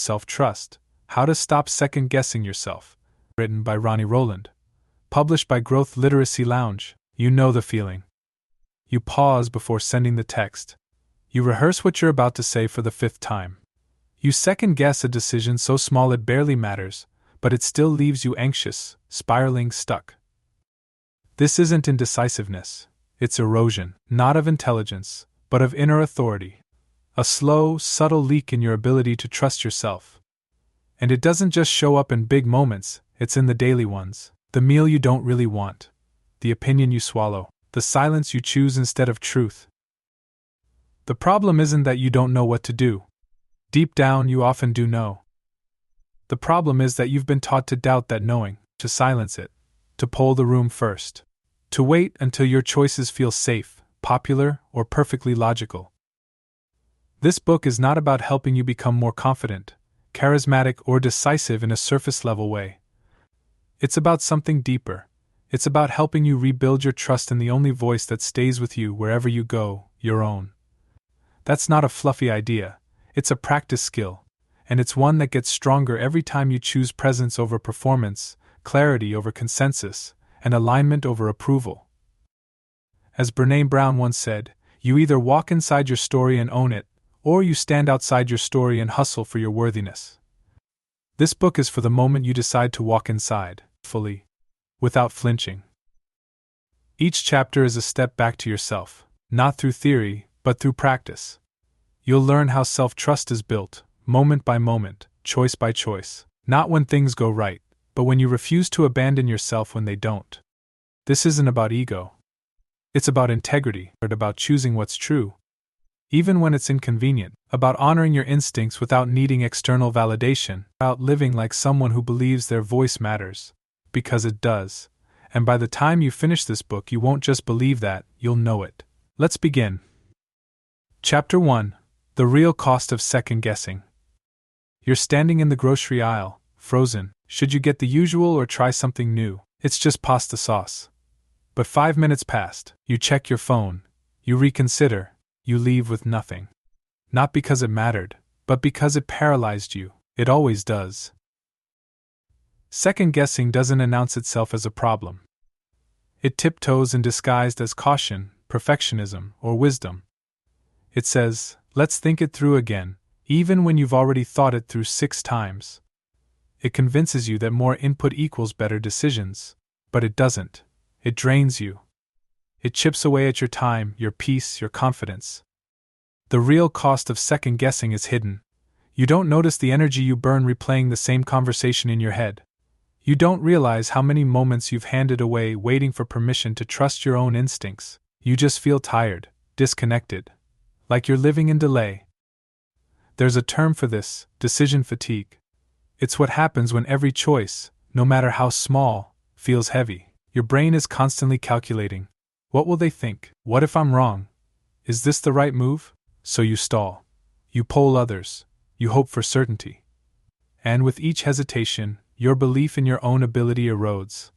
Self-Trust, How to Stop Second-Guessing Yourself. Written by Ronnie Rowland. Published by Growth Literacy Lounge. You know the feeling. You pause before sending the text. You rehearse what you're about to say for the 5th time. You second-guess a decision so small it barely matters, but it still leaves you anxious, spiraling, stuck. This isn't indecisiveness. It's erosion, not of intelligence, but of inner authority. A slow, subtle leak in your ability to trust yourself. And it doesn't just show up in big moments, it's in the daily ones. The meal you don't really want. The opinion you swallow. The silence you choose instead of truth. The problem isn't that you don't know what to do. Deep down, you often do know. The problem is that you've been taught to doubt that knowing, to silence it, to poll the room first, to wait until your choices feel safe, popular, or perfectly logical. This book is not about helping you become more confident, charismatic, or decisive in a surface-level way. It's about something deeper. It's about helping you rebuild your trust in the only voice that stays with you wherever you go, your own. That's not a fluffy idea. It's a practice skill, and it's one that gets stronger every time you choose presence over performance, clarity over consensus, and alignment over approval. As Brené Brown once said, you either walk inside your story and own it, or you stand outside your story and hustle for your worthiness. This book is for the moment you decide to walk inside, fully, without flinching. Each chapter is a step back to yourself, not through theory, but through practice. You'll learn how self-trust is built, moment by moment, choice by choice, not when things go right, but when you refuse to abandon yourself when they don't. This isn't about ego. It's about integrity, or about choosing what's true, even when it's inconvenient, about honoring your instincts without needing external validation, about living like someone who believes their voice matters, because it does. And by the time you finish this book, you won't just believe that, you'll know it. Let's begin. Chapter 1. The Real Cost of Second-Guessing. You're standing in the grocery aisle, frozen. Should you get the usual or try something new? It's just pasta sauce. But 5 minutes passed. You check your phone. You reconsider. You leave with nothing. Not because it mattered, but because it paralyzed you. It always does. Second-guessing doesn't announce itself as a problem. It tiptoes in disguised as caution, perfectionism, or wisdom. It says, let's think it through again, even when you've already thought it through 6 times. It convinces you that more input equals better decisions, but it doesn't. It drains you. It chips away at your time, your peace, your confidence. The real cost of second-guessing is hidden. You don't notice the energy you burn replaying the same conversation in your head. You don't realize how many moments you've handed away waiting for permission to trust your own instincts. You just feel tired, disconnected, like you're living in delay. There's a term for this, decision fatigue. It's what happens when every choice, no matter how small, feels heavy. Your brain is constantly calculating. What will they think? What if I'm wrong? Is this the right move? So you stall. You poll others. You hope for certainty. And with each hesitation, your belief in your own ability erodes.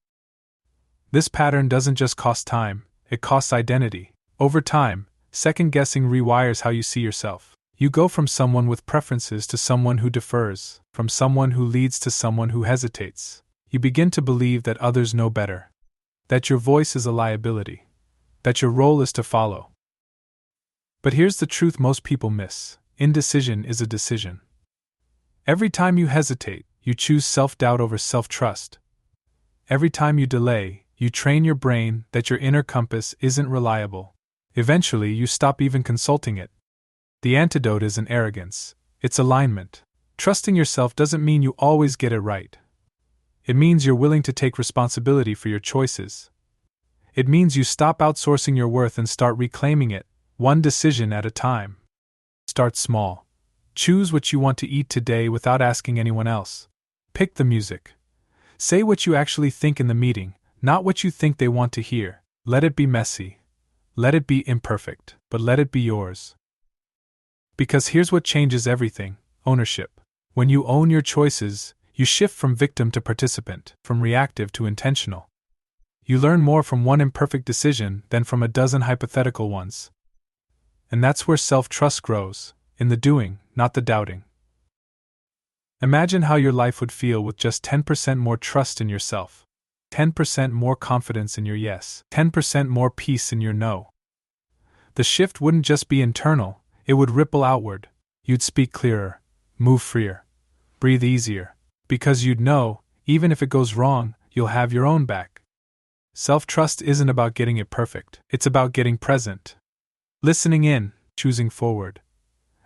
This pattern doesn't just cost time, it costs identity. Over time, second-guessing rewires how you see yourself. You go from someone with preferences to someone who defers, from someone who leads to someone who hesitates. You begin to believe that others know better, that your voice is a liability, that your role is to follow. But here's the truth most people miss: indecision is a decision. Every time you hesitate, you choose self-doubt over self-trust. Every time you delay, you train your brain that your inner compass isn't reliable. Eventually, you stop even consulting it. The antidote isn't arrogance, it's alignment. Trusting yourself doesn't mean you always get it right. It means you're willing to take responsibility for your choices. It means you stop outsourcing your worth and start reclaiming it, one decision at a time. Start small. Choose what you want to eat today without asking anyone else. Pick the music. Say what you actually think in the meeting, not what you think they want to hear. Let it be messy. Let it be imperfect, but let it be yours. Because here's what changes everything: ownership. When you own your choices, you shift from victim to participant, from reactive to intentional. You learn more from one imperfect decision than from a dozen hypothetical ones. And that's where self-trust grows, in the doing, not the doubting. Imagine how your life would feel with just 10% more trust in yourself, 10% more confidence in your yes, 10% more peace in your no. The shift wouldn't just be internal, it would ripple outward. You'd speak clearer, move freer, breathe easier, because you'd know, even if it goes wrong, you'll have your own back. Self-trust isn't about getting it perfect, it's about getting present. Listening in, choosing forward,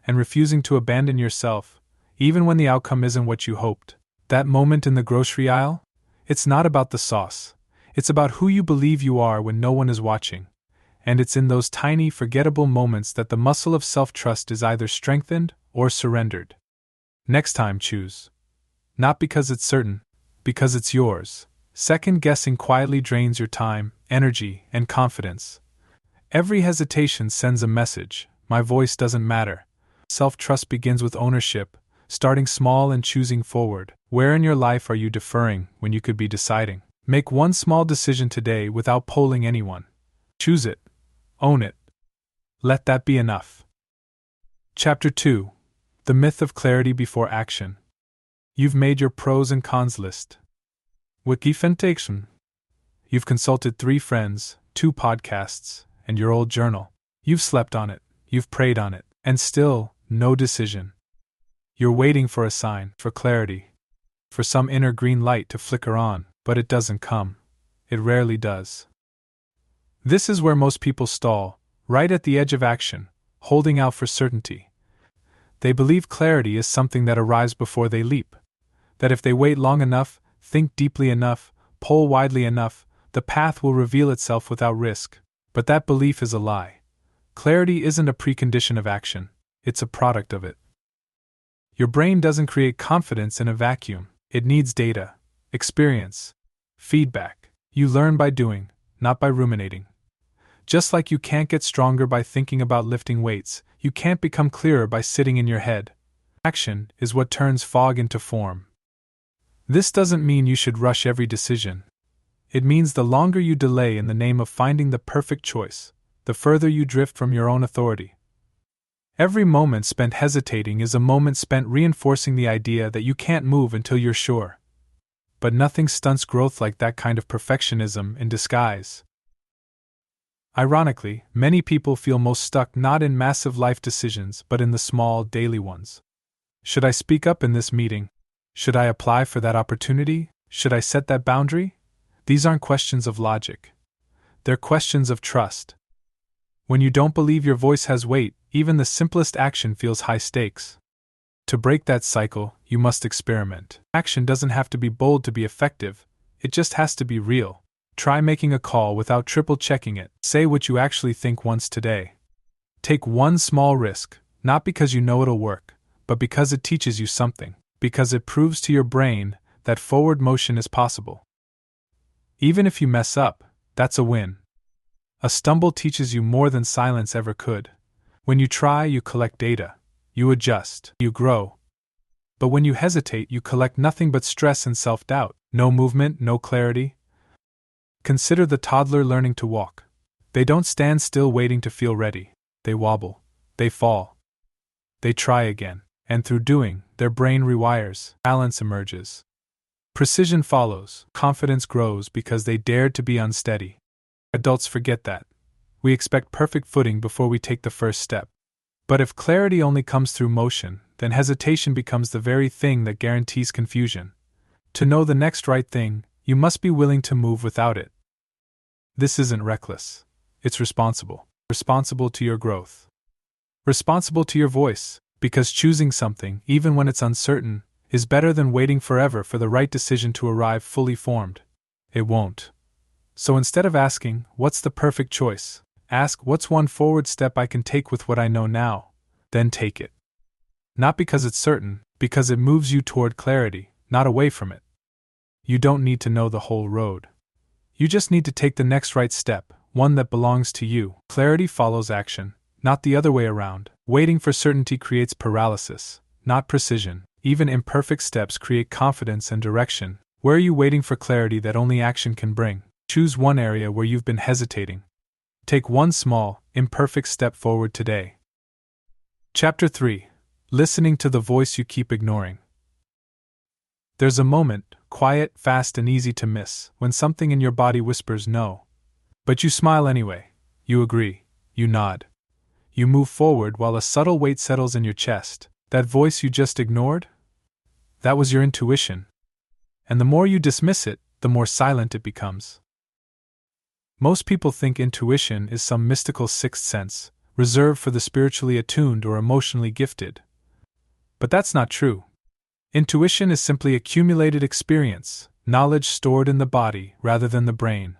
and refusing to abandon yourself, even when the outcome isn't what you hoped. That moment in the grocery aisle? It's not about the sauce. It's about who you believe you are when no one is watching. And it's in those tiny, forgettable moments that the muscle of self-trust is either strengthened or surrendered. Next time, choose. Not because it's certain, because it's yours. Second-guessing quietly drains your time, energy, and confidence. Every hesitation sends a message: my voice doesn't matter. Self-trust begins with ownership, starting small and choosing forward. Where in your life are you deferring when you could be deciding? Make one small decision today without polling anyone. Choose it. Own it. Let that be enough. Chapter 2. The Myth of Clarity Before Action. You've made your pros and cons list. Wikification. You've consulted 3 friends, 2 podcasts, and your old journal. You've slept on it, you've prayed on it, and still, no decision. You're waiting for a sign, for clarity, for some inner green light to flicker on, but it doesn't come. It rarely does. This is where most people stall, right at the edge of action, holding out for certainty. They believe clarity is something that arrives before they leap, that if they wait long enough, think deeply enough, poll widely enough, the path will reveal itself without risk. But that belief is a lie. Clarity isn't a precondition of action, it's a product of it. Your brain doesn't create confidence in a vacuum. It needs data, experience, feedback. You learn by doing, not by ruminating. Just like you can't get stronger by thinking about lifting weights, you can't become clearer by sitting in your head. Action is what turns fog into form. This doesn't mean you should rush every decision. It means the longer you delay in the name of finding the perfect choice, the further you drift from your own authority. Every moment spent hesitating is a moment spent reinforcing the idea that you can't move until you're sure. But nothing stunts growth like that kind of perfectionism in disguise. Ironically, many people feel most stuck not in massive life decisions but in the small, daily ones. Should I speak up in this meeting? Should I apply for that opportunity? Should I set that boundary? These aren't questions of logic. They're questions of trust. When you don't believe your voice has weight, even the simplest action feels high stakes. To break that cycle, you must experiment. Action doesn't have to be bold to be effective, it just has to be real. Try making a call without triple checking it. Say what you actually think once today. Take one small risk, not because you know it'll work, but because it teaches you something, because it proves to your brain that forward motion is possible. Even if you mess up, that's a win. A stumble teaches you more than silence ever could. When you try, you collect data. You adjust. You grow. But when you hesitate, you collect nothing but stress and self-doubt. No movement, no clarity. Consider the toddler learning to walk. They don't stand still waiting to feel ready. They wobble. They fall. They try again. And through doing, their brain rewires. Balance emerges. Precision follows. Confidence grows because they dared to be unsteady. Adults forget that. We expect perfect footing before we take the first step. But if clarity only comes through motion, then hesitation becomes the very thing that guarantees confusion. To know the next right thing, you must be willing to move without it. This isn't reckless. It's responsible. Responsible to your growth. Responsible to your voice, because choosing something, even when it's uncertain, is better than waiting forever for the right decision to arrive fully formed. It won't. So instead of asking, what's the perfect choice? Ask, what's one forward step I can take with what I know now? Then take it. Not because it's certain, because it moves you toward clarity, not away from it. You don't need to know the whole road. You just need to take the next right step, one that belongs to you. Clarity follows action, not the other way around. Waiting for certainty creates paralysis, not precision. Even imperfect steps create confidence and direction. Where are you waiting for clarity that only action can bring? Choose one area where you've been hesitating. Take one small, imperfect step forward today. Chapter 3. Listening to the voice you keep ignoring. There's a moment, quiet, fast, and easy to miss, when something in your body whispers no. But you smile anyway. You agree. You nod. You move forward while a subtle weight settles in your chest. That voice you just ignored? That was your intuition. And the more you dismiss it, the more silent it becomes. Most people think intuition is some mystical sixth sense, reserved for the spiritually attuned or emotionally gifted. But that's not true. Intuition is simply accumulated experience, knowledge stored in the body rather than the brain.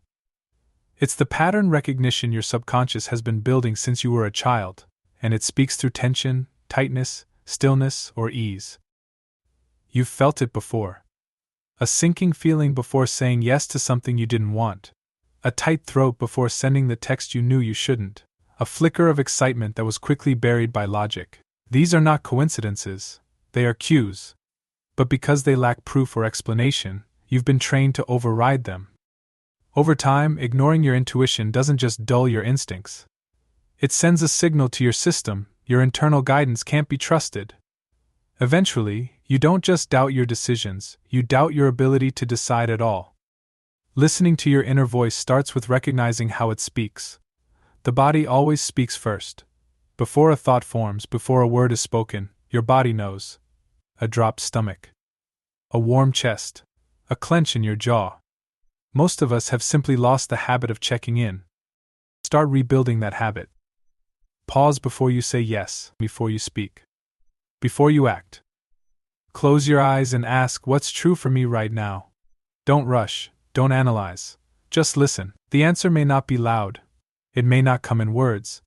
It's the pattern recognition your subconscious has been building since you were a child, and it speaks through tension, tightness, stillness, or ease. You've felt it before. A sinking feeling before saying yes to something you didn't want. A tight throat before sending the text you knew you shouldn't. A flicker of excitement that was quickly buried by logic. These are not coincidences, they are cues. But because they lack proof or explanation, you've been trained to override them. Over time, ignoring your intuition doesn't just dull your instincts. It sends a signal to your system: your internal guidance can't be trusted. Eventually, you don't just doubt your decisions, you doubt your ability to decide at all. Listening to your inner voice starts with recognizing how it speaks. The body always speaks first. Before a thought forms, before a word is spoken, your body knows. A dropped stomach. A warm chest. A clench in your jaw. Most of us have simply lost the habit of checking in. Start rebuilding that habit. Pause before you say yes, before you speak. Before you act. Close your eyes and ask, what's true for me right now? Don't rush, don't analyze. Just listen. The answer may not be loud. It may not come in words.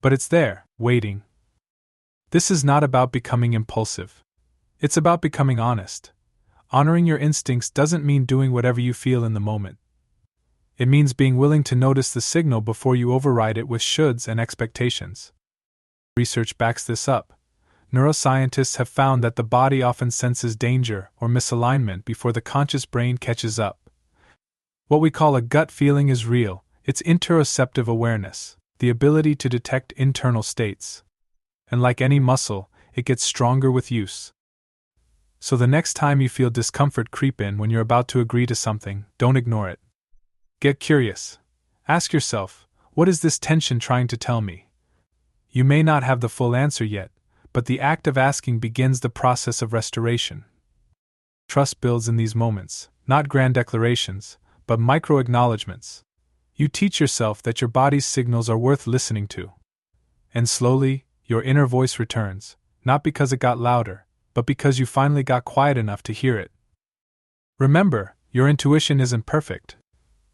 But it's there, waiting. This is not about becoming impulsive. It's about becoming honest. Honoring your instincts doesn't mean doing whatever you feel in the moment. It means being willing to notice the signal before you override it with shoulds and expectations. Research backs this up. Neuroscientists have found that the body often senses danger or misalignment before the conscious brain catches up. What we call a gut feeling is real. It's interoceptive awareness, the ability to detect internal states. And like any muscle, it gets stronger with use. So the next time you feel discomfort creep in when you're about to agree to something, don't ignore it. Get curious. Ask yourself, what is this tension trying to tell me? You may not have the full answer yet, but the act of asking begins the process of restoration. Trust builds in these moments, not grand declarations, but micro-acknowledgments. You teach yourself that your body's signals are worth listening to. And slowly, your inner voice returns, not because it got louder, but because you finally got quiet enough to hear it. Remember, your intuition isn't perfect.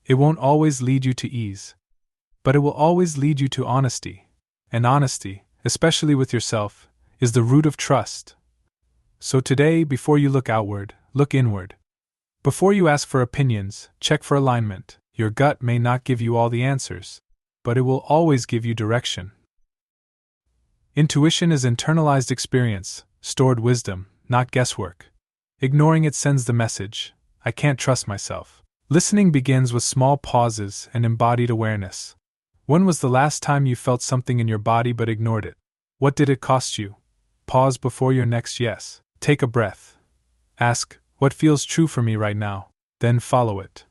It won't always lead you to ease. But it will always lead you to honesty. And honesty, especially with yourself, is the root of trust. So today, before you look outward, look inward. Before you ask for opinions, check for alignment. Your gut may not give you all the answers, but it will always give you direction. Intuition is internalized experience, stored wisdom, not guesswork. Ignoring it sends the message, I can't trust myself. Listening begins with small pauses and embodied awareness. When was the last time you felt something in your body but ignored it? What did it cost you? Pause before your next yes. Take a breath. Ask, what feels true for me right now? Then follow it.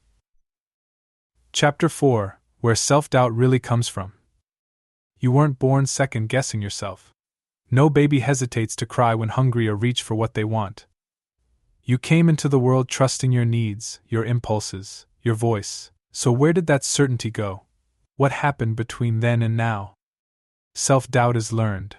Chapter 4: Where Self-Doubt Really Comes From. You weren't born second-guessing yourself. No baby hesitates to cry when hungry or reach for what they want. You came into the world trusting your needs, your impulses, your voice. So where did that certainty go? What happened between then and now? Self-doubt is learned.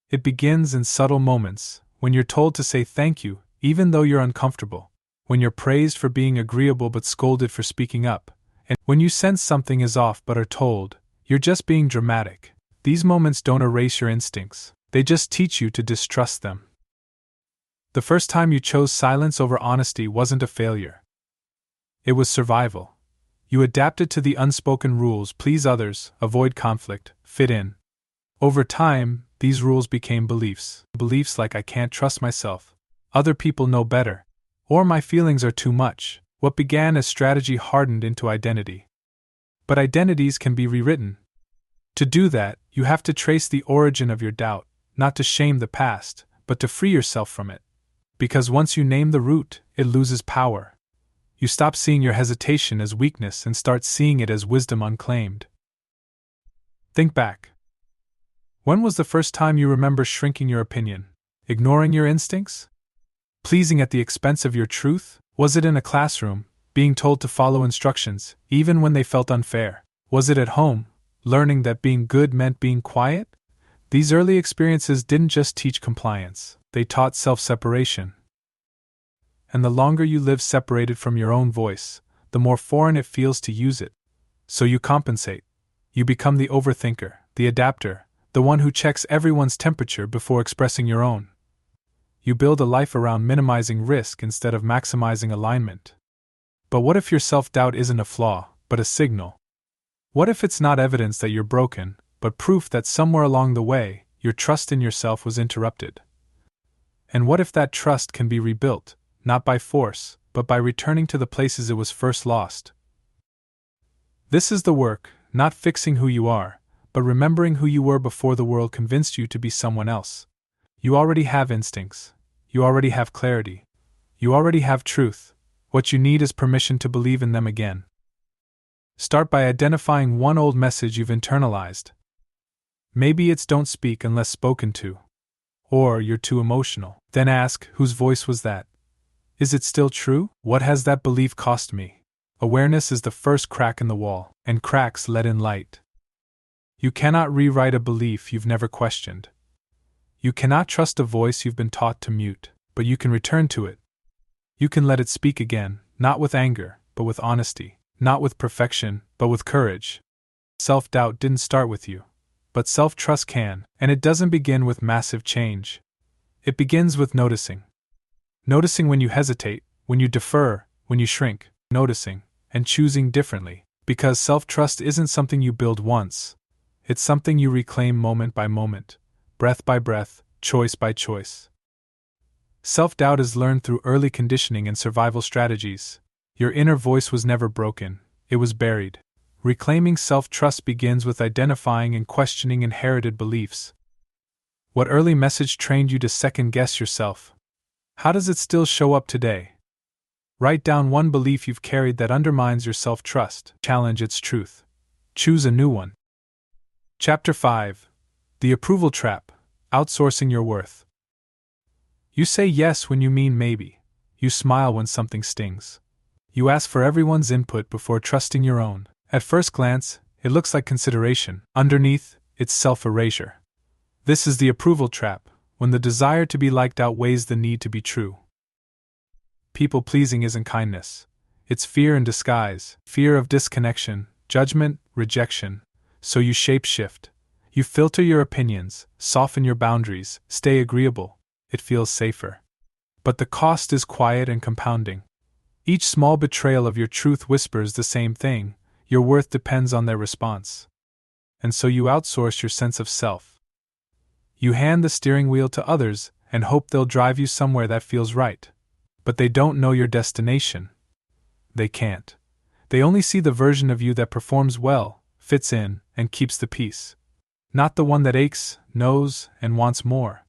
It begins in subtle moments, when you're told to say thank you, even though you're uncomfortable, when you're praised for being agreeable but scolded for speaking up, and when you sense something is off but are told, you're just being dramatic. These moments don't erase your instincts, they just teach you to distrust them. The first time you chose silence over honesty wasn't a failure. It was survival. You adapted to the unspoken rules: please others, avoid conflict, fit in. Over time, these rules became beliefs. Beliefs like I can't trust myself, other people know better, or my feelings are too much. What began as strategy hardened into identity. But identities can be rewritten. To do that, you have to trace the origin of your doubt, not to shame the past, but to free yourself from it. Because once you name the root, it loses power. You stop seeing your hesitation as weakness and start seeing it as wisdom unclaimed. Think back. When was the first time you remember shrinking your opinion, ignoring your instincts? Pleasing at the expense of your truth? Was it in a classroom, being told to follow instructions, even when they felt unfair? Was it at home, learning that being good meant being quiet? These early experiences didn't just teach compliance, they taught self-separation. And the longer you live separated from your own voice, the more foreign it feels to use it. So you compensate. You become the overthinker, the adapter, the one who checks everyone's temperature before expressing your own. You build a life around minimizing risk instead of maximizing alignment. But what if your self-doubt isn't a flaw, but a signal? What if it's not evidence that you're broken, but proof that somewhere along the way, your trust in yourself was interrupted? And what if that trust can be rebuilt, not by force, but by returning to the places it was first lost? This is the work, not fixing who you are, but remembering who you were before the world convinced you to be someone else. You already have instincts. You already have clarity. You already have truth. What you need is permission to believe in them again. Start by identifying one old message you've internalized. Maybe it's don't speak unless spoken to. Or you're too emotional. Then ask, whose voice was that? Is it still true? What has that belief cost me? Awareness is the first crack in the wall, and cracks let in light. You cannot rewrite a belief you've never questioned. You cannot trust a voice you've been taught to mute, but you can return to it. You can let it speak again, not with anger, but with honesty, not with perfection, but with courage. Self-doubt didn't start with you, but self-trust can, and it doesn't begin with massive change. It begins with noticing. Noticing when you hesitate, when you defer, when you shrink, noticing, and choosing differently, because self-trust isn't something you build once. It's something you reclaim moment by moment, breath by breath, choice by choice. Self-doubt is learned through early conditioning and survival strategies. Your inner voice was never broken, it was buried. Reclaiming self-trust begins with identifying and questioning inherited beliefs. What early message trained you to second-guess yourself? How does it still show up today? Write down one belief you've carried that undermines your self-trust. Challenge its truth. Choose a new one. Chapter 5. The Approval Trap. Outsourcing your worth. You say yes when you mean maybe. You smile when something stings. You ask for everyone's input before trusting your own. At first glance, it looks like consideration. Underneath, it's self-erasure. This is the approval trap, when the desire to be liked outweighs the need to be true. People-pleasing isn't kindness. It's fear in disguise, fear of disconnection, judgment, rejection. So you shape-shift. You filter your opinions, soften your boundaries, stay agreeable. It feels safer. But the cost is quiet and compounding. Each small betrayal of your truth whispers the same thing: your worth depends on their response. And so you outsource your sense of self. You hand the steering wheel to others and hope they'll drive you somewhere that feels right. But they don't know your destination. They can't. They only see the version of you that performs well, fits in, and keeps the peace. Not the one that aches, knows, and wants more.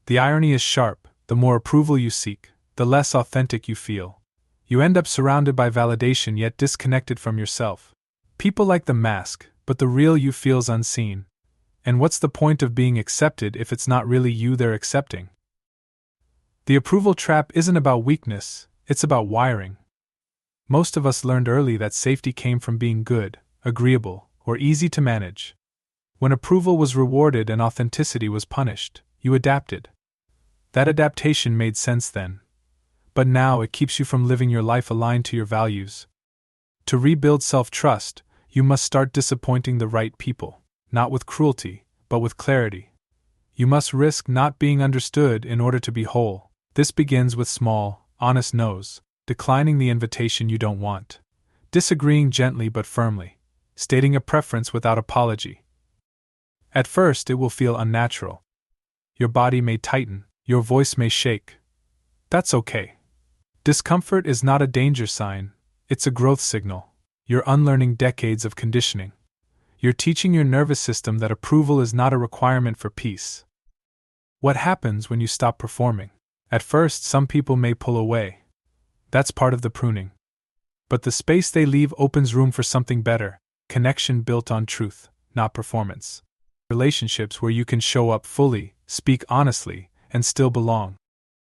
The irony is sharp. The more approval you seek, the less authentic you feel. You end up surrounded by validation yet disconnected from yourself. People like the mask, but the real you feels unseen. And what's the point of being accepted if it's not really you they're accepting? The approval trap isn't about weakness, it's about wiring. Most of us learned early that safety came from being good, agreeable, or easy to manage. When approval was rewarded and authenticity was punished, you adapted. That adaptation made sense then. But now it keeps you from living your life aligned to your values. To rebuild self-trust, you must start disappointing the right people, not with cruelty, but with clarity. You must risk not being understood in order to be whole. This begins with small, honest no's, declining the invitation you don't want, disagreeing gently but firmly, stating a preference without apology. At first, it will feel unnatural. Your body may tighten, your voice may shake. That's okay. Discomfort is not a danger sign, it's a growth signal. You're unlearning decades of conditioning. You're teaching your nervous system that approval is not a requirement for peace. What happens when you stop performing? At first, some people may pull away. That's part of the pruning. But the space they leave opens room for something better, connection built on truth, not performance. Relationships where you can show up fully, speak honestly, and still belong.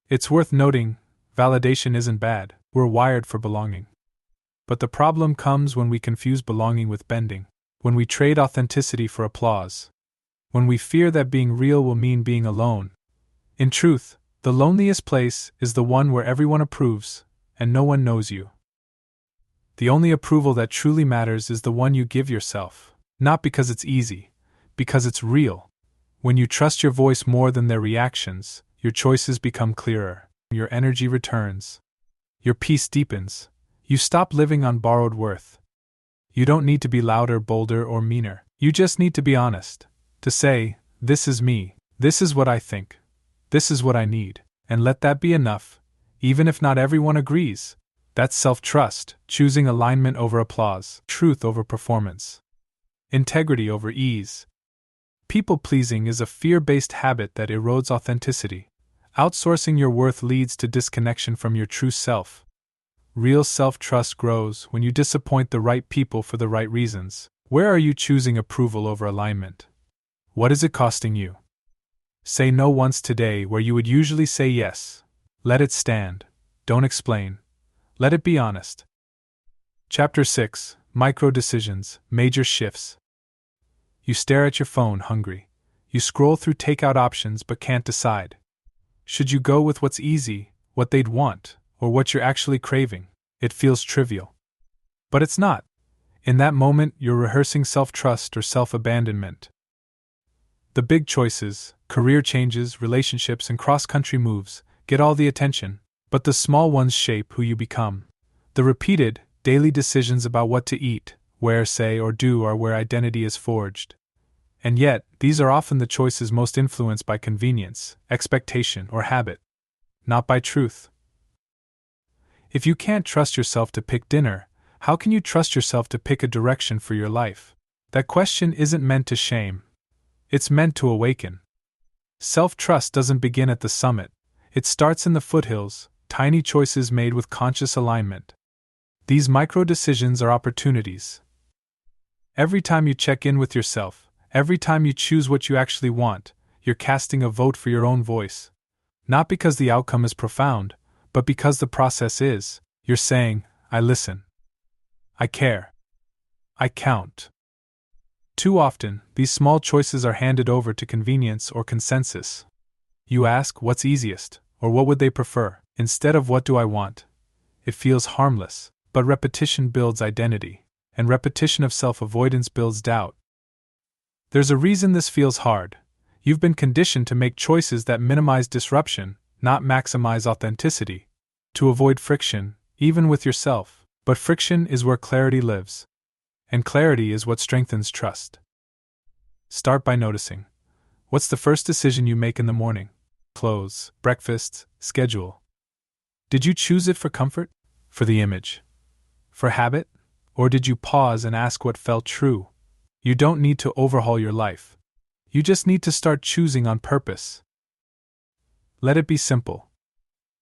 It's worth noting, validation isn't bad, we're wired for belonging. But the problem comes when we confuse belonging with bending, when we trade authenticity for applause, when we fear that being real will mean being alone. In truth, the loneliest place is the one where everyone approves, and no one knows you. The only approval that truly matters is the one you give yourself, not because it's easy, because it's real. When you trust your voice more than their reactions, your choices become clearer, your energy returns, your peace deepens, you stop living on borrowed worth. You don't need to be louder, bolder, or meaner, you just need to be honest, to say, this is me, this is what I think, this is what I need, and let that be enough, even if not everyone agrees. That's self-trust, choosing alignment over applause, truth over performance, integrity over ease. People-pleasing is a fear-based habit that erodes authenticity. Outsourcing your worth leads to disconnection from your true self. Real self-trust grows when you disappoint the right people for the right reasons. Where are you choosing approval over alignment? What is it costing you? Say no once today where you would usually say yes. Let it stand. Don't explain. Let it be honest. Chapter 6: Micro Decisions, Major Shifts. You stare at your phone, hungry. You scroll through takeout options but can't decide. Should you go with what's easy, what they'd want, or what you're actually craving? It feels trivial. But it's not. In that moment, you're rehearsing self-trust or self-abandonment. The big choices, career changes, relationships, and cross-country moves, get all the attention, but the small ones shape who you become. The repeated, daily decisions about what to eat, where, say, or do are where identity is forged. And yet, these are often the choices most influenced by convenience, expectation, or habit, not by truth. If you can't trust yourself to pick dinner, how can you trust yourself to pick a direction for your life? That question isn't meant to shame. It's meant to awaken. Self-trust doesn't begin at the summit. It starts in the foothills, tiny choices made with conscious alignment. These micro-decisions are opportunities. Every time you check in with yourself, every time you choose what you actually want, you're casting a vote for your own voice. Not because the outcome is profound, but because the process is. You're saying, I listen. I care. I count. Too often, these small choices are handed over to convenience or consensus. You ask, what's easiest, or what would they prefer, instead of what do I want? It feels harmless, but repetition builds identity, and repetition of self-avoidance builds doubt. There's a reason this feels hard. You've been conditioned to make choices that minimize disruption, not maximize authenticity, to avoid friction, even with yourself. But friction is where clarity lives. And clarity is what strengthens trust. Start by noticing. What's the first decision you make in the morning? Clothes, breakfast, schedule. Did you choose it for comfort? For the image? For habit? Or did you pause and ask what felt true? You don't need to overhaul your life. You just need to start choosing on purpose. Let it be simple.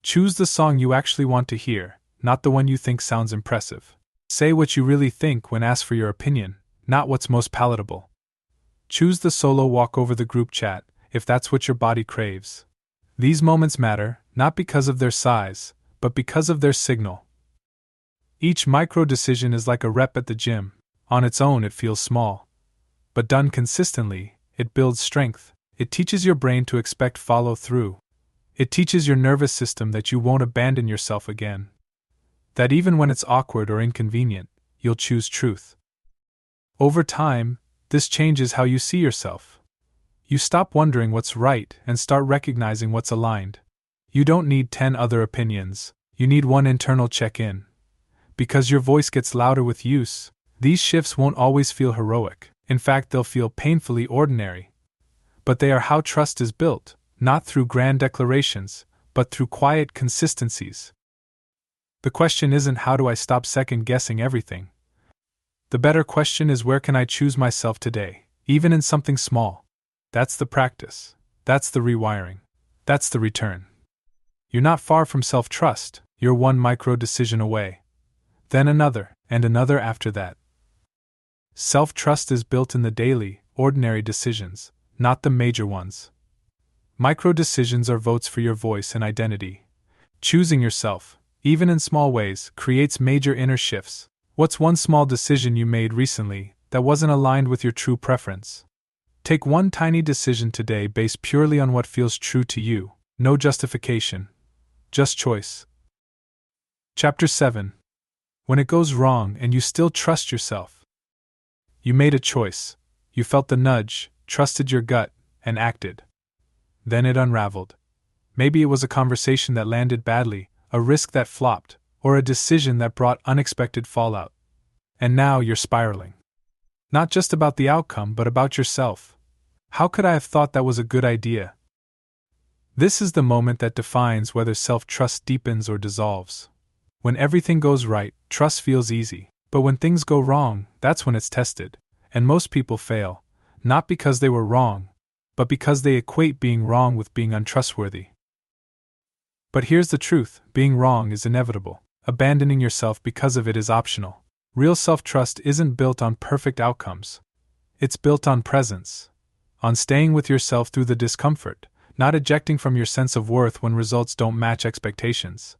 Choose the song you actually want to hear, not the one you think sounds impressive. Say what you really think when asked for your opinion, not what's most palatable. Choose the solo walk over the group chat, if that's what your body craves. These moments matter, not because of their size, but because of their signal. Each micro-decision is like a rep at the gym. On its own it feels small. But done consistently, it builds strength. It teaches your brain to expect follow-through. It teaches your nervous system that you won't abandon yourself again. That even when it's awkward or inconvenient, you'll choose truth. Over time, this changes how you see yourself. You stop wondering what's right and start recognizing what's aligned. You don't need 10 other opinions, you need one internal check-in. Because your voice gets louder with use, these shifts won't always feel heroic. In fact, they'll feel painfully ordinary. But they are how trust is built, not through grand declarations, but through quiet consistencies. The question isn't how do I stop second-guessing everything. The better question is where can I choose myself today, even in something small. That's the practice. That's the rewiring. That's the return. You're not far from self-trust, you're one micro-decision away. Then another, and another after that. Self-trust is built in the daily, ordinary decisions, not the major ones. Micro-decisions are votes for your voice and identity. Choosing yourself, even in small ways, creates major inner shifts. What's one small decision you made recently that wasn't aligned with your true preference? Take one tiny decision today based purely on what feels true to you, no justification, just choice. Chapter 7. When it goes wrong and you still trust yourself. You made a choice, you felt the nudge, trusted your gut, and acted. Then it unraveled. Maybe it was a conversation that landed badly, a risk that flopped, or a decision that brought unexpected fallout. And now you're spiraling. Not just about the outcome, but about yourself. How could I have thought that was a good idea? This is the moment that defines whether self-trust deepens or dissolves. When everything goes right, trust feels easy. But when things go wrong, that's when it's tested. And most people fail, not because they were wrong, but because they equate being wrong with being untrustworthy. But here's the truth, being wrong is inevitable. Abandoning yourself because of it is optional. Real self-trust isn't built on perfect outcomes. It's built on presence. On staying with yourself through the discomfort, not ejecting from your sense of worth when results don't match expectations.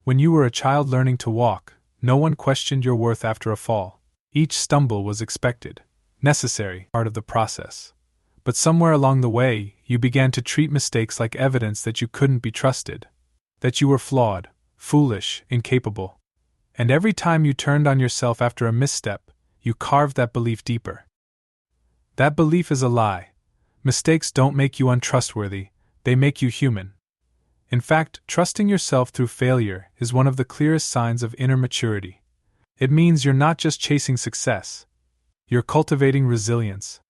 When you were a child learning to walk, no one questioned your worth after a fall. Each stumble was expected, necessary, part of the process. But somewhere along the way, you began to treat mistakes like evidence that you couldn't be trusted, that you were flawed, foolish, incapable. And every time you turned on yourself after a misstep, you carved that belief deeper. That belief is a lie. Mistakes don't make you untrustworthy, they make you human. In fact, trusting yourself through failure is one of the clearest signs of inner maturity. It means you're not just chasing success, you're cultivating resilience.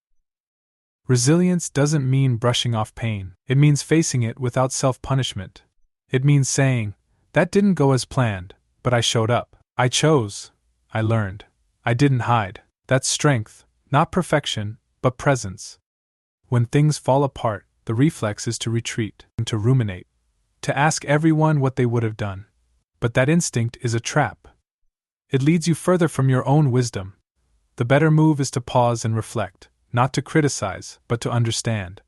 Resilience doesn't mean brushing off pain, it means facing it without self-punishment. It means saying, that didn't go as planned, but I showed up. I chose. I learned. I didn't hide. That's strength, not perfection, but presence. When things fall apart, the reflex is to retreat, and to ruminate, to ask everyone what they would have done. But that instinct is a trap. It leads you further from your own wisdom. The better move is to pause and reflect, not to criticize, but to understand.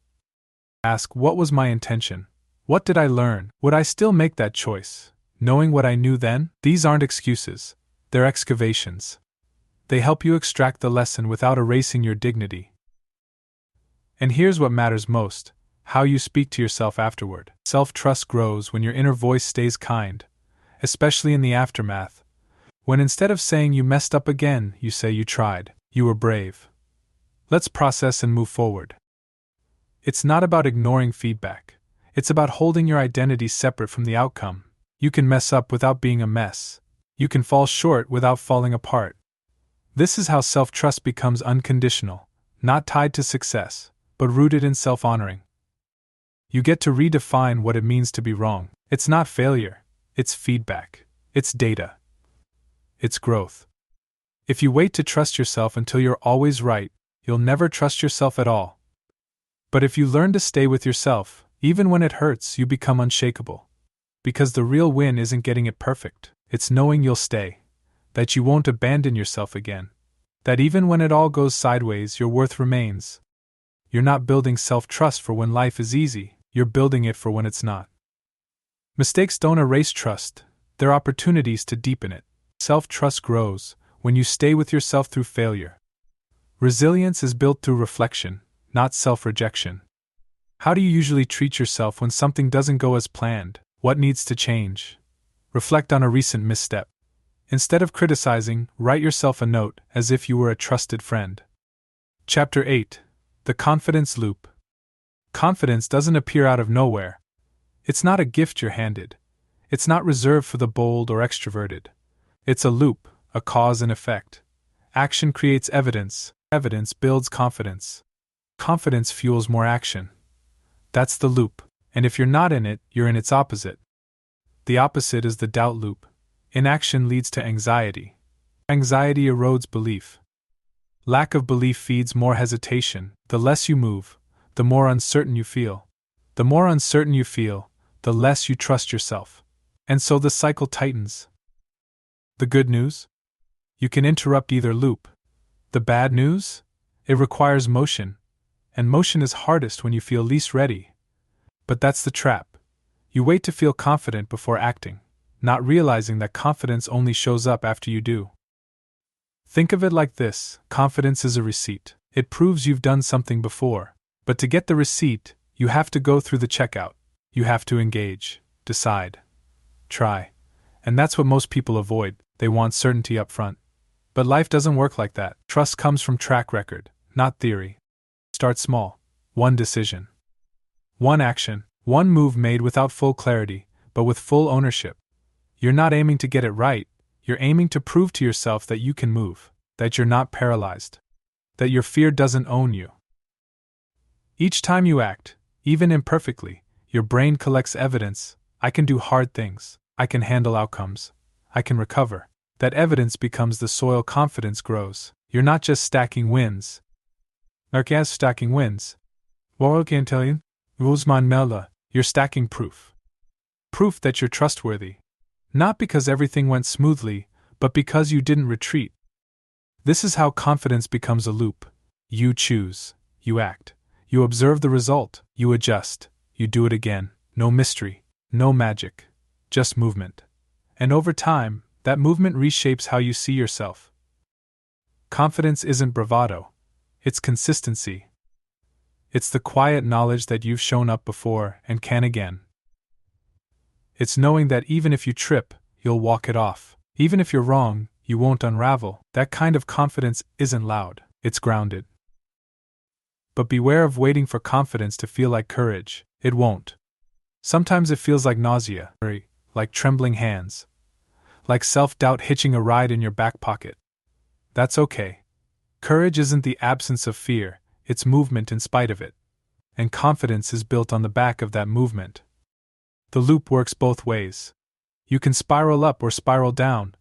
Ask, what was my intention? What did I learn? Would I still make that choice, knowing what I knew then? These aren't excuses, they're excavations. They help you extract the lesson without erasing your dignity. And here's what matters most, how you speak to yourself afterward. Self-trust grows when your inner voice stays kind, especially in the aftermath. When instead of saying you messed up again, you say you tried, you were brave. Let's process and move forward. It's not about ignoring feedback. It's about holding your identity separate from the outcome. You can mess up without being a mess. You can fall short without falling apart. This is how self-trust becomes unconditional, not tied to success, but rooted in self-honoring. You get to redefine what it means to be wrong. It's not failure. It's feedback. It's data. It's growth. If you wait to trust yourself until you're always right, you'll never trust yourself at all. But if you learn to stay with yourself, even when it hurts, you become unshakable. Because the real win isn't getting it perfect, it's knowing you'll stay, that you won't abandon yourself again, that even when it all goes sideways, your worth remains. You're not building self-trust for when life is easy, you're building it for when it's not. Mistakes don't erase trust, they're opportunities to deepen it. Self-trust grows when you stay with yourself through failure. Resilience is built through reflection, not self-rejection. How do you usually treat yourself when something doesn't go as planned? What needs to change? Reflect on a recent misstep. Instead of criticizing, write yourself a note as if you were a trusted friend. Chapter 8. The Confidence Loop. Confidence doesn't appear out of nowhere. It's not a gift you're handed. It's not reserved for the bold or extroverted. It's a loop, a cause and effect. Action creates evidence. Evidence builds confidence. Confidence fuels more action. That's the loop, and if you're not in it, you're in its opposite. The opposite is the doubt loop. Inaction leads to anxiety. Anxiety erodes belief. Lack of belief feeds more hesitation. The less you move, the more uncertain you feel. The more uncertain you feel, the less you trust yourself. And so the cycle tightens. The good news? You can interrupt either loop. The bad news? It requires motion, and motion is hardest when you feel least ready. But that's the trap. You wait to feel confident before acting, not realizing that confidence only shows up after you do. Think of it like this: confidence is a receipt. It proves you've done something before. But to get the receipt, you have to go through the checkout. You have to engage, decide, try. And that's what most people avoid. They want certainty up front. But life doesn't work like that. Trust comes from track record, not theory. Start small. One decision. One action. One move made without full clarity, but with full ownership. You're not aiming to get it right. You're aiming to prove to yourself that you can move, that you're not paralyzed, that your fear doesn't own you. Each time you act, even imperfectly, your brain collects evidence. I can do hard things. I can handle outcomes. I can recover. That evidence becomes the soil confidence grows. You're not just stacking wins. You're stacking wins. You're stacking proof. Proof that you're trustworthy. Not because everything went smoothly, but because you didn't retreat. This is how confidence becomes a loop. You choose. You act. You observe the result. You adjust. You do it again. No mystery. No magic. Just movement. And over time, that movement reshapes how you see yourself. Confidence isn't bravado. It's consistency. It's the quiet knowledge that you've shown up before and can again. It's knowing that even if you trip, you'll walk it off. Even if you're wrong, you won't unravel. That kind of confidence isn't loud. It's grounded. But beware of waiting for confidence to feel like courage. It won't. Sometimes it feels like nausea, like trembling hands, like self-doubt hitching a ride in your back pocket. That's okay. Courage isn't the absence of fear, it's movement in spite of it. And confidence is built on the back of that movement. The loop works both ways. You can spiral up or spiral down.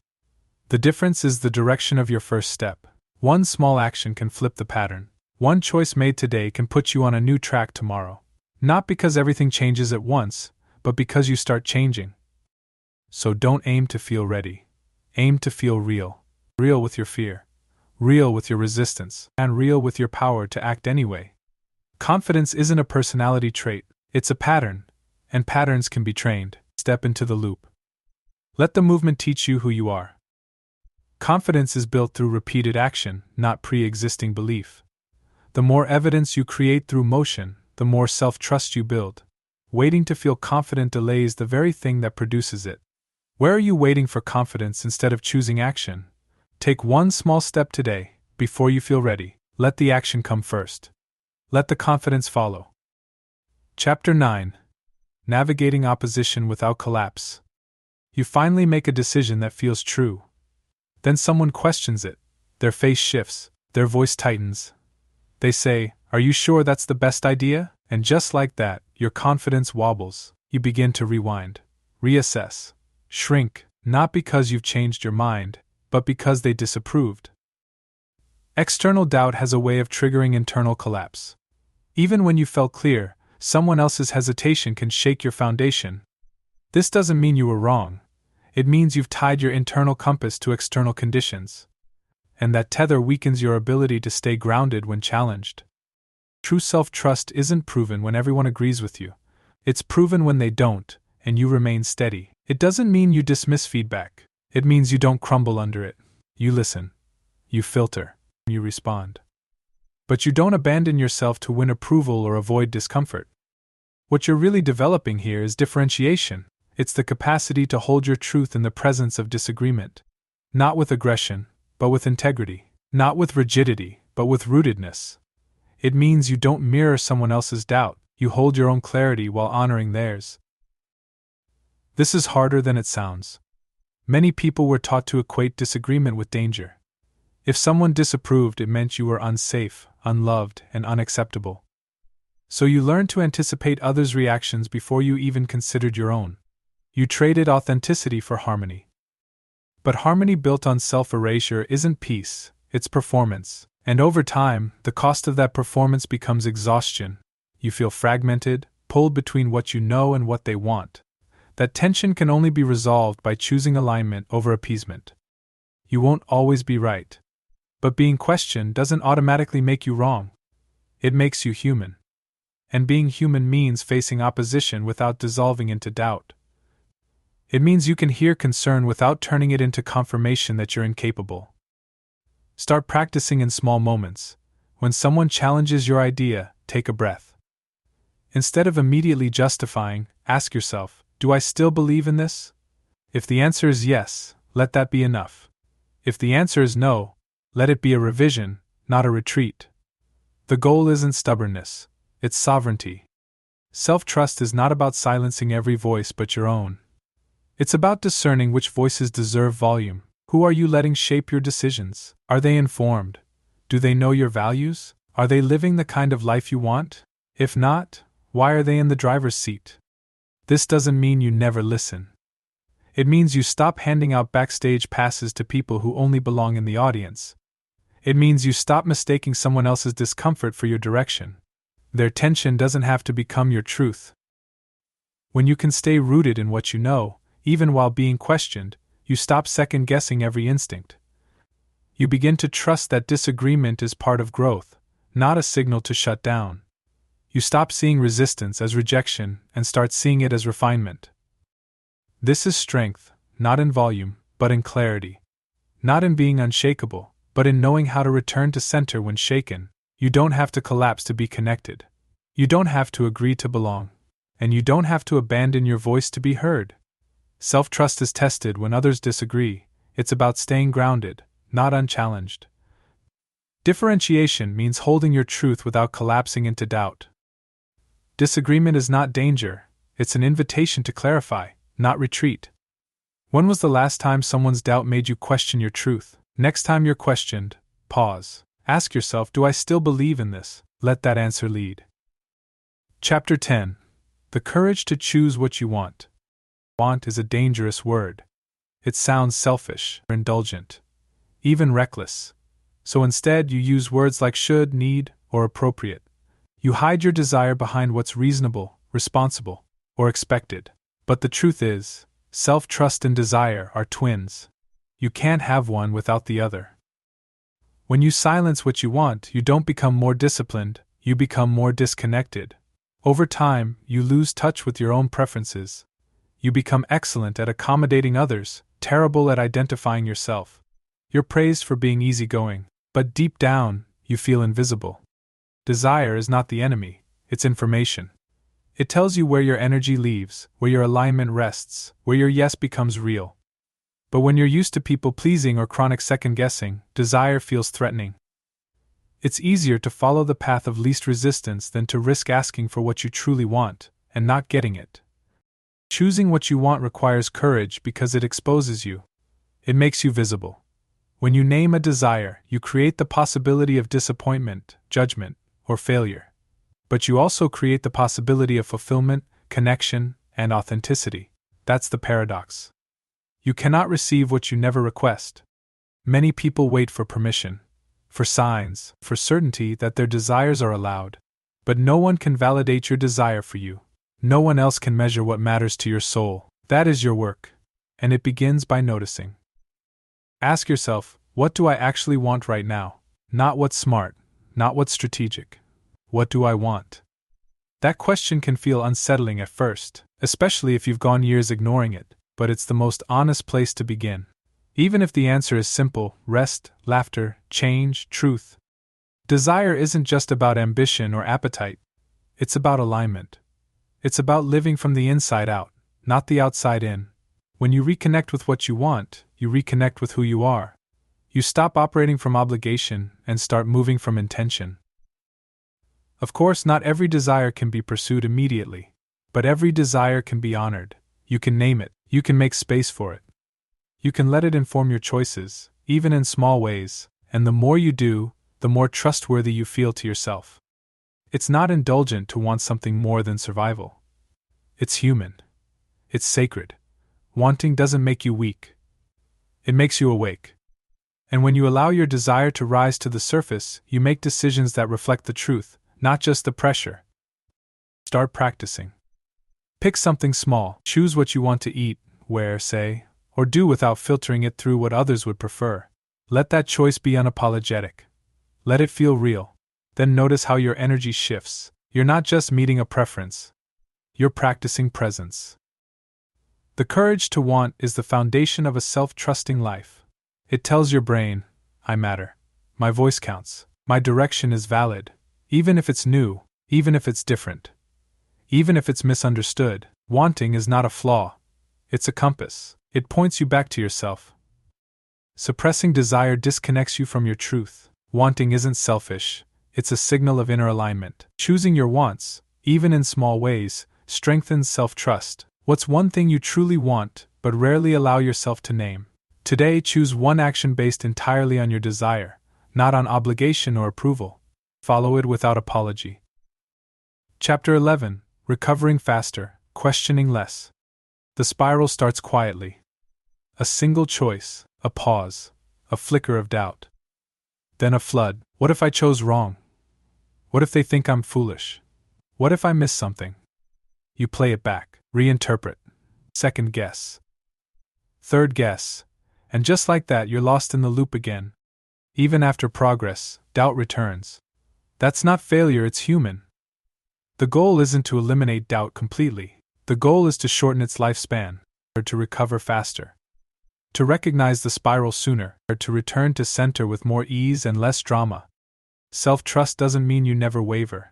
The difference is the direction of your first step. One small action can flip the pattern. One choice made today can put you on a new track tomorrow. Not because everything changes at once, but because you start changing. So don't aim to feel ready. Aim to feel real. Real with your fear. Real with your resistance. And real with your power to act anyway. Confidence isn't a personality trait, it's a pattern. And patterns can be trained. Step into the loop. Let the movement teach you who you are. Confidence is built through repeated action, not pre-existing belief. The more evidence you create through motion, the more self-trust you build. Waiting to feel confident delays the very thing that produces it. Where are you waiting for confidence instead of choosing action? Take one small step today, before you feel ready. Let the action come first. Let the confidence follow. Chapter 9. Navigating opposition without collapse. You finally make a decision that feels true. Then someone questions it. Their face shifts, their voice tightens. They say, "Are you sure that's the best idea?" And just like that, your confidence wobbles. You begin to rewind, reassess, shrink, not because you've changed your mind, but because they disapproved. External doubt has a way of triggering internal collapse. Even when you felt clear, someone else's hesitation can shake your foundation. This doesn't mean you were wrong. It means you've tied your internal compass to external conditions. And that tether weakens your ability to stay grounded when challenged. True self-trust isn't proven when everyone agrees with you. It's proven when they don't, and you remain steady. It doesn't mean you dismiss feedback. It means you don't crumble under it. You listen. You filter. You respond. But you don't abandon yourself to win approval or avoid discomfort. What you're really developing here is differentiation. It's the capacity to hold your truth in the presence of disagreement. Not with aggression, but with integrity. Not with rigidity, but with rootedness. It means you don't mirror someone else's doubt, you hold your own clarity while honoring theirs. This is harder than it sounds. Many people were taught to equate disagreement with danger. If someone disapproved, it meant you were unsafe, unloved, and unacceptable. So you learned to anticipate others' reactions before you even considered your own. You traded authenticity for harmony. But harmony built on self-erasure isn't peace, it's performance. And over time, the cost of that performance becomes exhaustion. You feel fragmented, pulled between what you know and what they want. That tension can only be resolved by choosing alignment over appeasement. You won't always be right. But being questioned doesn't automatically make you wrong. It makes you human. And being human means facing opposition without dissolving into doubt. It means you can hear concern without turning it into confirmation that you're incapable. Start practicing in small moments. When someone challenges your idea, take a breath. Instead of immediately justifying, ask yourself, do I still believe in this? If the answer is yes, let that be enough. If the answer is no, let it be a revision, not a retreat. The goal isn't stubbornness, it's sovereignty. Self-trust is not about silencing every voice but your own. It's about discerning which voices deserve volume. Who are you letting shape your decisions? Are they informed? Do they know your values? Are they living the kind of life you want? If not, why are they in the driver's seat? This doesn't mean you never listen. It means you stop handing out backstage passes to people who only belong in the audience. It means you stop mistaking someone else's discomfort for your direction. Their tension doesn't have to become your truth. When you can stay rooted in what you know, even while being questioned, you stop second-guessing every instinct. You begin to trust that disagreement is part of growth, not a signal to shut down. You stop seeing resistance as rejection and start seeing it as refinement. This is strength, not in volume, but in clarity. Not in being unshakable, but in knowing how to return to center when shaken. You don't have to collapse to be connected. You don't have to agree to belong. And you don't have to abandon your voice to be heard. Self-trust is tested when others disagree. It's about staying grounded, not unchallenged. Differentiation means holding your truth without collapsing into doubt. Disagreement is not danger, it's an invitation to clarify, not retreat. When was the last time someone's doubt made you question your truth? Next time you're questioned, pause. Ask yourself, do I still believe in this? Let that answer lead. Chapter 10. The courage to choose what you want. Want is a dangerous word. It sounds selfish, or indulgent, even reckless. So instead you use words like should, need, or appropriate. You hide your desire behind what's reasonable, responsible, or expected. But the truth is, self-trust and desire are twins. You can't have one without the other. When you silence what you want, you don't become more disciplined, you become more disconnected. Over time, you lose touch with your own preferences. You become excellent at accommodating others, terrible at identifying yourself. You're praised for being easygoing, but deep down, you feel invisible. Desire is not the enemy, it's information. It tells you where your energy leaves, where your alignment rests, where your yes becomes real. But when you're used to people-pleasing or chronic second-guessing, desire feels threatening. It's easier to follow the path of least resistance than to risk asking for what you truly want, and not getting it. Choosing what you want requires courage because it exposes you. It makes you visible. When you name a desire, you create the possibility of disappointment, judgment, or failure. But you also create the possibility of fulfillment, connection, and authenticity. That's the paradox. You cannot receive what you never request. Many people wait for permission, for signs, for certainty that their desires are allowed. But no one can validate your desire for you. No one else can measure what matters to your soul. That is your work. And it begins by noticing. Ask yourself, what do I actually want right now? Not what's smart, not what's strategic. What do I want? That question can feel unsettling at first, especially if you've gone years ignoring it, but it's the most honest place to begin. Even if the answer is simple: rest, laughter, change, truth. Desire isn't just about ambition or appetite. It's about alignment. It's about living from the inside out, not the outside in. When you reconnect with what you want, you reconnect with who you are. You stop operating from obligation and start moving from intention. Of course, not every desire can be pursued immediately, but every desire can be honored. You can name it, you can make space for it. You can let it inform your choices, even in small ways, and the more you do, the more trustworthy you feel to yourself. It's not indulgent to want something more than survival. It's human. It's sacred. Wanting doesn't make you weak. It makes you awake. And when you allow your desire to rise to the surface, you make decisions that reflect the truth, not just the pressure. Start practicing. Pick something small, choose what you want to eat, wear, say, or do without filtering it through what others would prefer. Let that choice be unapologetic. Let it feel real. Then notice how your energy shifts. You're not just meeting a preference. You're practicing presence. The courage to want is the foundation of a self-trusting life. It tells your brain, I matter. My voice counts. My direction is valid. Even if it's new, even if it's different. Even if it's misunderstood, wanting is not a flaw. It's a compass. It points you back to yourself. Suppressing desire disconnects you from your truth. Wanting isn't selfish, it's a signal of inner alignment. Choosing your wants, even in small ways, strengthens self-trust. What's one thing you truly want, but rarely allow yourself to name? Today, choose one action based entirely on your desire, not on obligation or approval. Follow it without apology. Chapter 11. Recovering faster, questioning less. The spiral starts quietly. A single choice, a pause, a flicker of doubt. Then a flood. What if I chose wrong? What if they think I'm foolish? What if I miss something? You play it back, reinterpret, second guess, third guess, and just like that you're lost in the loop again. Even after progress, doubt returns. That's not failure, it's human. The goal isn't to eliminate doubt completely. The goal is to shorten its lifespan, or to recover faster. To recognize the spiral sooner, or to return to center with more ease and less drama. Self-trust doesn't mean you never waver.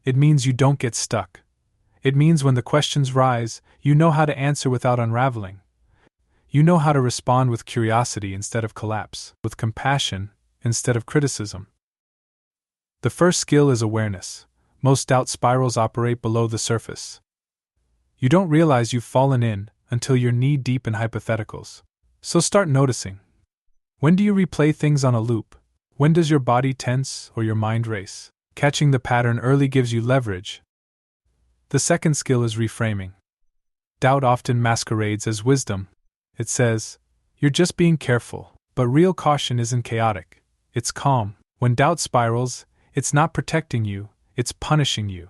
It means you don't get stuck. It means when the questions rise, you know how to answer without unraveling. You know how to respond with curiosity instead of collapse, with compassion instead of criticism. The first skill is awareness. Most doubt spirals operate below the surface. You don't realize you've fallen in until you're knee-deep in hypotheticals. So start noticing. When do you replay things on a loop? When does your body tense or your mind race? Catching the pattern early gives you leverage. The second skill is reframing. Doubt often masquerades as wisdom. It says, you're just being careful, but real caution isn't chaotic. It's calm. When doubt spirals, it's not protecting you, it's punishing you.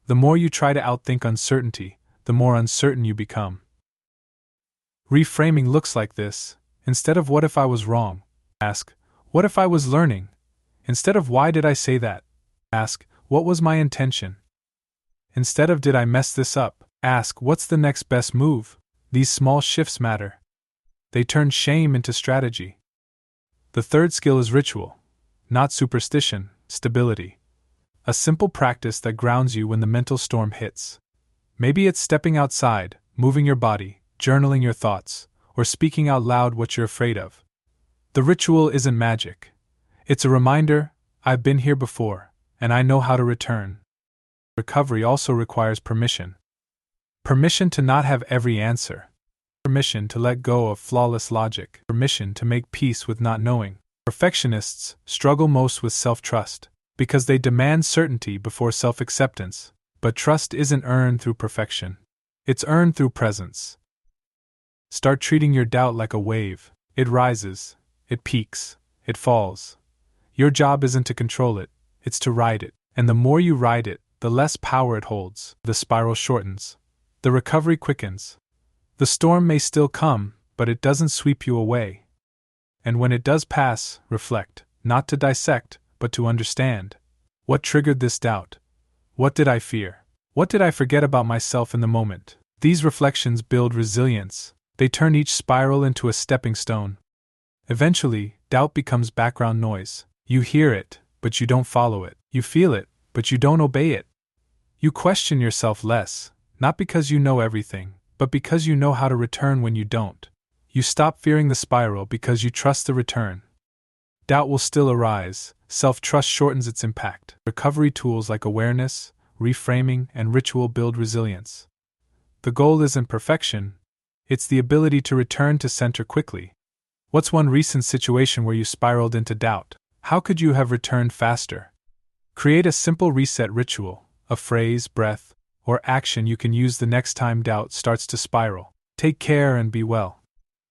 The more you try to outthink uncertainty, the more uncertain you become. Reframing looks like this. Instead of what if I was wrong, ask, what if I was learning? Instead of why did I say that, ask, what was my intention? Instead of did I mess this up, ask what's the next best move? These small shifts matter. They turn shame into strategy. The third skill is ritual. Not superstition, stability. A simple practice that grounds you when the mental storm hits. Maybe it's stepping outside, moving your body, journaling your thoughts, or speaking out loud what you're afraid of. The ritual isn't magic. It's a reminder, I've been here before, and I know how to return. Recovery also requires permission. Permission to not have every answer. Permission to let go of flawless logic. Permission to make peace with not knowing. Perfectionists struggle most with self-trust, because they demand certainty before self-acceptance. But trust isn't earned through perfection. It's earned through presence. Start treating your doubt like a wave. It rises, it peaks, it falls. Your job isn't to control it, it's to ride it. And the more you ride it, the less power it holds. The spiral shortens. The recovery quickens. The storm may still come, but it doesn't sweep you away. And when it does pass, reflect, not to dissect, but to understand. What triggered this doubt? What did I fear? What did I forget about myself in the moment? These reflections build resilience. They turn each spiral into a stepping stone. Eventually, doubt becomes background noise. You hear it, but you don't follow it. You feel it, but you don't obey it. You question yourself less, not because you know everything, but because you know how to return when you don't. You stop fearing the spiral because you trust the return. Doubt will still arise, self-trust shortens its impact. Recovery tools like awareness, reframing, and ritual build resilience. The goal isn't perfection, it's the ability to return to center quickly. What's one recent situation where you spiraled into doubt? How could you have returned faster? Create a simple reset ritual, a phrase, breath, or action you can use the next time doubt starts to spiral. Take care and be well.